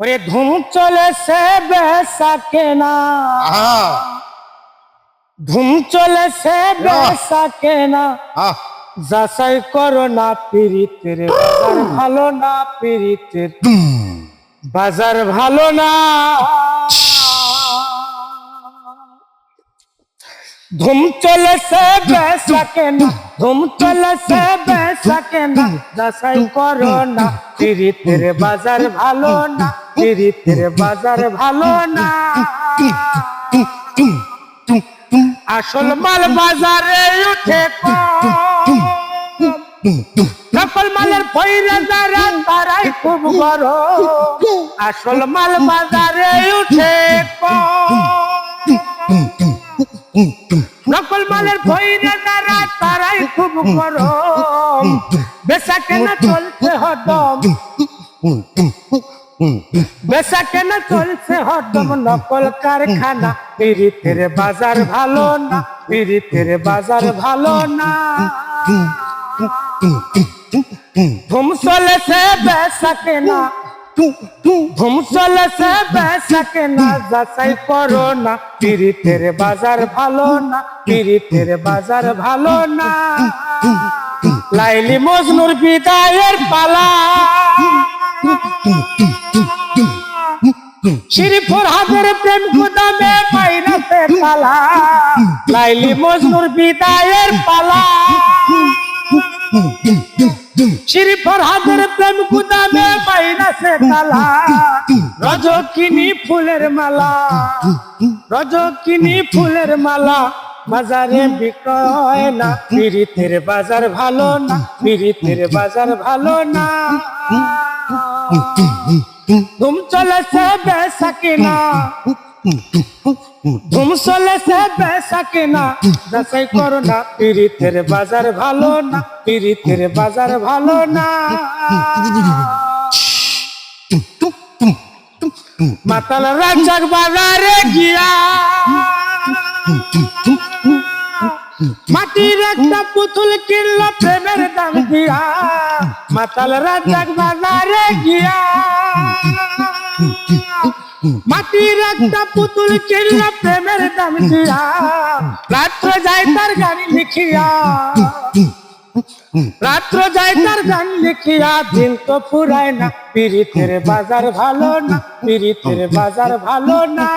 ওরে ধুম চলেছে বেচা কেনা, ধুম চলেছে বেচা কেনা, যাচাই করো না পীড়িতের বাজার ভালো না, পীড়িতের বাজার ভালো না। ধুম চলেছে বেচা কেনা, ধুম চলেছে বেচা কেনা, যাচাই করো না পীড়িতের বাজার ভালো না, পীড়িতের বাজার ভালো না। আসল মাল বাজারে উঠে নকল মালের পয়রা যারা তারাই খুব গরম। আসল মাল বাজারে উঠে নকল মালের পয়রা যারা তারাই খুব গরম। বেচা কেনা চলছে হদম, বেচা কেনা চলছে হদম, নকল কারখানা। পীড়িতের বাজার ভালো না, পীড়িতের বাজার ভালো না। ধুম চলেছে বেচা কেনা, ধুম চলেছে বেচা কেনা, যাচাই করো না পীড়িতের বাজার ভালো না, পীড়িতের বাজার ভালো না। লাইলি মজনুর বিদায়ের পালা, শ্রী ফরহাদের প্রেম গুদামে মাইনাতে তালা। লাইলি মজনুর বিদায়ের পালা, শ্রী ফরহাদের প্রেম গুদামে মাইনাতে তালা। রজকিনী ফুলের মালা, রজকিনী ফুলের মালা, বাজারে বিক্রয় না। পীড়িতের বাজার ভালো না, পীড়িতের বাজার ভালো না। ধুম চলেছে বেচা কেনা, ধুম চলেছে বেচা কেনা, যাচাই করো না পীড়িতের বাজার ভালো না, পীড়িতের বাজার ভালো না। মাতাল রাজাক বাজারে গিয়া মাটির একটা পুতুল কিনল প্রেমের দাম দিয়া। মাতাল রাজাক বাজারে গিয়া মাটির একটা পুতুল কিনল প্রেমের দাম দিয়া। রাত্র যায় তার গান লিখিয়া, রাত্র যায় তার গান লিখিয়া, দিন তো ফুরায় না। পীড়িতের বাজার ভালো না, পীড়িতের বাজার ভালো না।